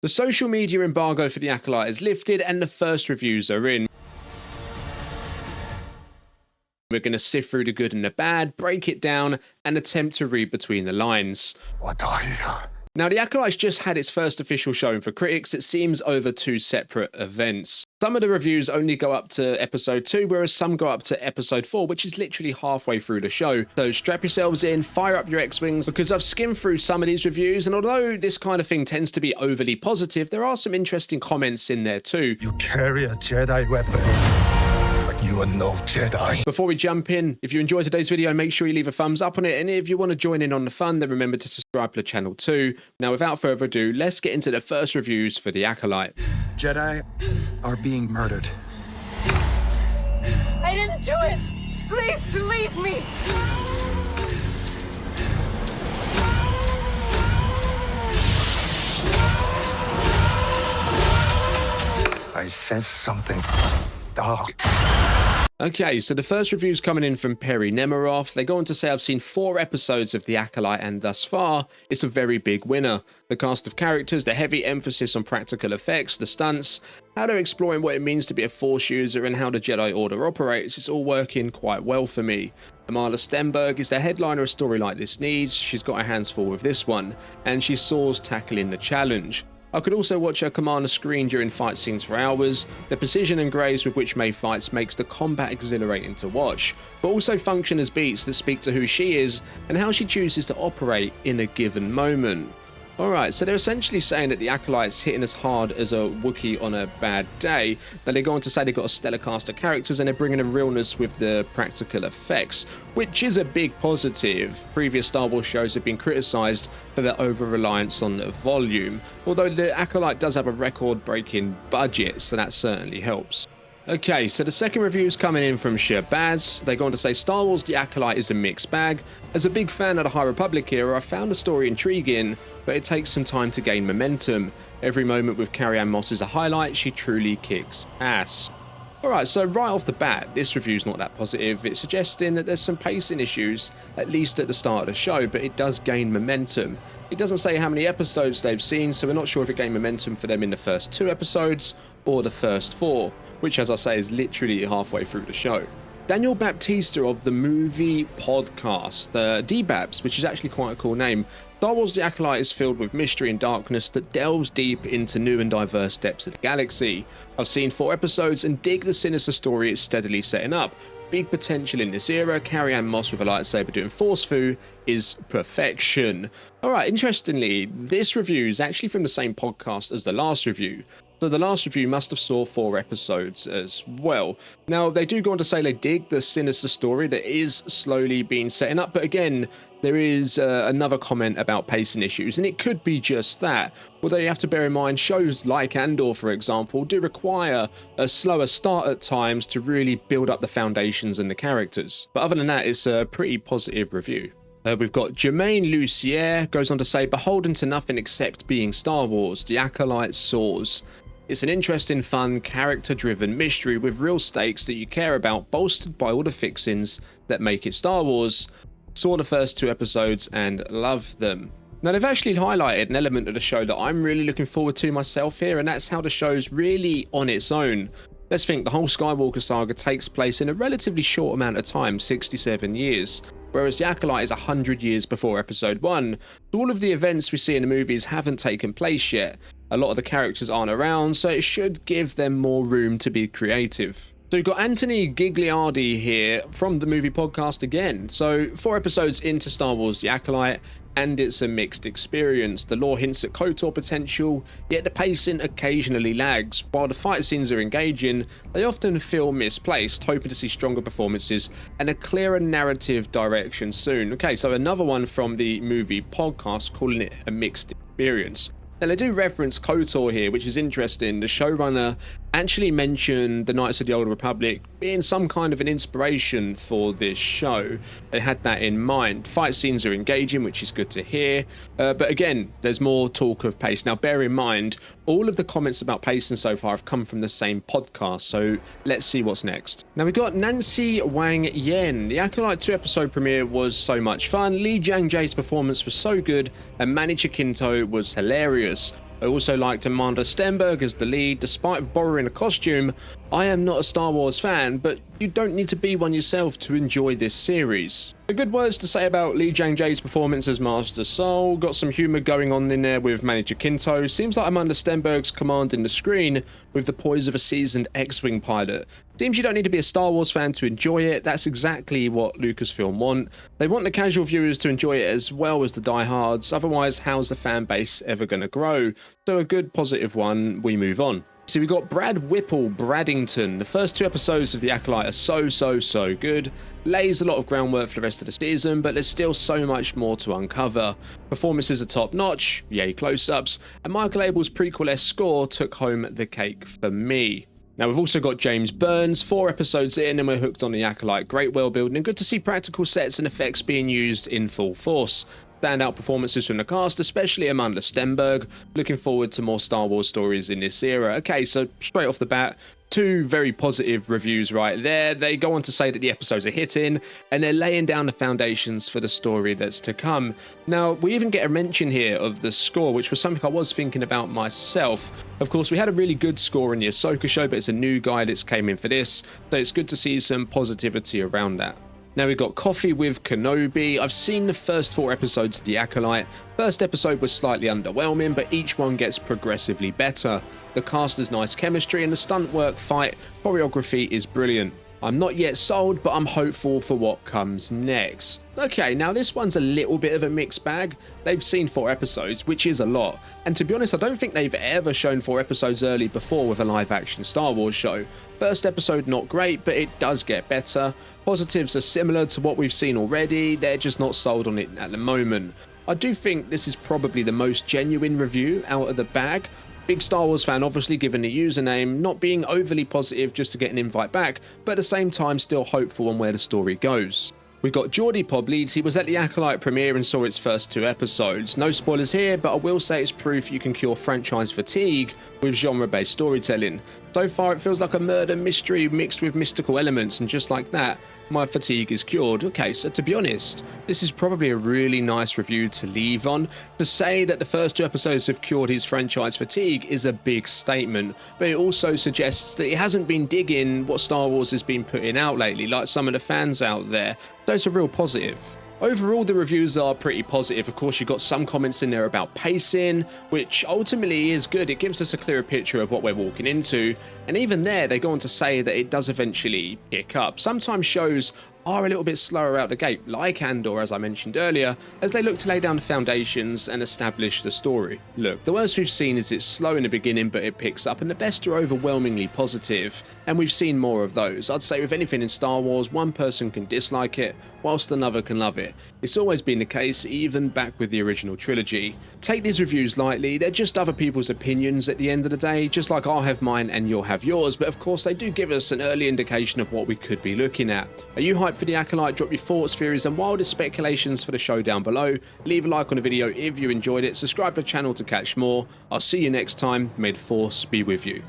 The social media embargo for The Acolyte is lifted and the first reviews are in. We're going to sift through the good and the bad, break it down, and attempt to read between the lines. Now, The Acolyte's just had its first official showing for critics. It seems over 2 separate events. Some of the reviews only go up to episode 2, whereas some go up to episode 4, which is literally halfway through the show. So strap yourselves in, fire up your X-Wings, because I've skimmed through some of these reviews, and although this kind of thing tends to be overly positive, there are some interesting comments in there too. You carry a Jedi weapon. You are no Jedi. Before we jump in, if you enjoyed today's video, make sure you leave a thumbs up on it. And if you want to join in on the fun, then remember to subscribe to the channel too. Now, without further ado, let's get into the first reviews for The Acolyte. Jedi are being murdered. I didn't do it! Please believe me! I sense something dark. Okay, so the first review's coming in from Perry Nemiroff. They go on to say, I've seen 4 episodes of The Acolyte and thus far, it's a very big winner. The cast of characters, the heavy emphasis on practical effects, the stunts, how they're exploring what it means to be a Force user and how the Jedi Order operates, it's all working quite well for me. Amala Stenberg is the headliner a story like this needs. She's got her hands full with this one, and she soars tackling the challenge. I could also watch her command the screen during fight scenes for hours. The precision and grace with which May fights makes the combat exhilarating to watch, but also function as beats that speak to who she is and how she chooses to operate in a given moment. Alright, so they're essentially saying that The Acolyte's hitting as hard as a Wookiee on a bad day. Then they go on to say they've got a stellar cast of characters and they're bringing a realness with the practical effects, which is a big positive. Previous Star Wars shows have been criticised for their over-reliance on the volume, although The Acolyte does have a record-breaking budget, so that certainly helps. Okay, so the second review is coming in from Shabazz. They go on to say, Star Wars The Acolyte is a mixed bag. As a big fan of the High Republic era, I found the story intriguing, but it takes some time to gain momentum. Every moment with Carrie-Anne Moss is a highlight. She truly kicks ass. Alright, so right off the bat, this review's not that positive. It's suggesting that there's some pacing issues, at least at the start of the show, but it does gain momentum. It doesn't say how many episodes they've seen, so we're not sure if it gained momentum for them in the first 2 episodes or the first 4, which, as I say, is literally halfway through the show. Daniel Baptista of the Movie Podcast, DBAPS, which is actually quite a cool name. Star Wars The Acolyte is filled with mystery and darkness that delves deep into new and diverse depths of the galaxy. I've seen 4 episodes and dig the sinister story it's steadily setting up. Big potential in this era. Carrie-Anne Moss with a lightsaber doing force fu is perfection. Alright, interestingly, this review is actually from the same podcast as the last review. So the last review must have saw 4 episodes as well. Now, they do go on to say they dig the sinister story that is slowly being setting up, but again, there is another comment about pacing issues, and it could be just that. Although you have to bear in mind, shows like Andor, for example, do require a slower start at times to really build up the foundations and the characters. But other than that, it's a pretty positive review. We've got Jermaine Lucier goes on to say, beholden to nothing except being Star Wars, The Acolyte soars. It's an interesting, fun, character-driven mystery with real stakes that you care about, bolstered by all the fixings that make it Star Wars. Saw the first 2 episodes and loved them. Now, they've actually highlighted an element of the show that I'm really looking forward to myself here, and that's how the show's really on its own. Let's think, the whole Skywalker saga takes place in a relatively short amount of time, 67 years. Whereas The Acolyte is 100 years before episode 1. So all of the events we see in the movies haven't taken place yet. A lot of the characters aren't around, so it should give them more room to be creative. So we've got Anthony Gigliardi here from the Movie Podcast again. So 4 episodes into Star Wars The Acolyte, and it's a mixed experience. The lore hints at KOTOR potential, yet the pacing occasionally lags. While the fight scenes are engaging, they often feel misplaced, hoping to see stronger performances and a clearer narrative direction soon. Okay, so another one from the Movie Podcast calling it a mixed experience. Now, they do reference KOTOR here, which is interesting. The showrunner actually mentioned the Knights of the Old Republic being some kind of an inspiration for this show. They had that in mind. Fight scenes are engaging, which is good to hear. But again, there's more talk of pace. Now, bear in mind, all of the comments about pacing so far have come from the same podcast, so let's see what's next. Now, we've got Nancy Wang Yen. The Acolyte 2 episode premiere was so much fun. Lee Jang Jae's performance was so good, and Manny Chiquinto was hilarious. I also liked Amanda Stenberg as the lead. Despite borrowing a costume, I am not a Star Wars fan, but you don't need to be one yourself to enjoy this series. The good words to say about Lee Jang-jae's performance as Master Soul. Got some humour going on in there with Manager Kinto. Seems like Amanda Stenberg's commanding the screen with the poise of a seasoned X-Wing pilot. Seems you don't need to be a Star Wars fan to enjoy it. That's exactly what Lucasfilm want. They want the casual viewers to enjoy it as well as the diehards. Otherwise, how's the fan base ever going to grow? So a good positive one, we move on. So we got Brad Whipple Braddington. The first 2 episodes of The Acolyte are so good. Lays a lot of groundwork for the rest of the season, but there's still so much more to uncover. Performances are top notch, yay close-ups, and Michael Abel's prequel-esque score took home the cake for me. Now we've also got James Burns, 4 episodes in and we're hooked on The Acolyte. Great world building and good to see practical sets and effects being used in full force. Standout performances from the cast, especially Amanda Stenberg. Looking forward to more Star Wars stories in this era. Okay, so straight off the bat, 2 very positive reviews right there. They go on to say that the episodes are hitting and they're laying down the foundations for the story that's to come. Now, we even get a mention here of the score, which was something I was thinking about myself. Of course, we had a really good score in the Ahsoka show, but it's a new guy that's came in for this, so it's good to see some positivity around that. Now we've got Coffee with Kenobi. I've seen the first 4 episodes of The Acolyte. First episode was slightly underwhelming, but each one gets progressively better. The cast has nice chemistry and the stunt work, fight, choreography is brilliant. I'm not yet sold, but I'm hopeful for what comes next. Okay, now this one's a little bit of a mixed bag. They've seen 4 episodes, which is a lot. And to be honest, I don't think they've ever shown 4 episodes early before with a live action Star Wars show. First episode not great, but it does get better. Positives are similar to what we've seen already, they're just not sold on it at the moment. I do think this is probably the most genuine review out of the bag. Big Star Wars fan, obviously, given the username, not being overly positive just to get an invite back, but at the same time still hopeful on where the story goes. We've got Geordie Pobleeds. He was at the Acolyte premiere and saw its first 2 episodes. No spoilers here, but I will say it's proof you can cure franchise fatigue with genre-based storytelling. So far, it feels like a murder mystery mixed with mystical elements, and just like that, my fatigue is cured. Okay, so to be honest, this is probably a really nice review to leave on. To say that the first 2 episodes have cured his franchise fatigue is a big statement, but it also suggests that he hasn't been digging what Star Wars has been putting out lately, like some of the fans out there. So it's a real positive. Overall, the reviews are pretty positive. Of course, you've got some comments in there about pacing, which ultimately is good. It gives us a clearer picture of what we're walking into. And even there, they go on to say that it does eventually pick up. Sometimes shows are a little bit slower out the gate, like Andor, as I mentioned earlier, as they look to lay down the foundations and establish the story. Look, the worst we've seen is it's slow in the beginning, but it picks up, and the best are overwhelmingly positive, and we've seen more of those. I'd say with anything in Star Wars, one person can dislike it, whilst another can love it. It's always been the case, even back with the original trilogy. Take these reviews lightly, they're just other people's opinions at the end of the day, just like I'll have mine and you'll have yours, but of course they do give us an early indication of what we could be looking at. Are you hyped for The Acolyte? Drop your thoughts, theories and wildest speculations for the show down below. Leave a like on the video if you enjoyed it, subscribe to the channel to catch more. I'll see you next time, may the Force be with you.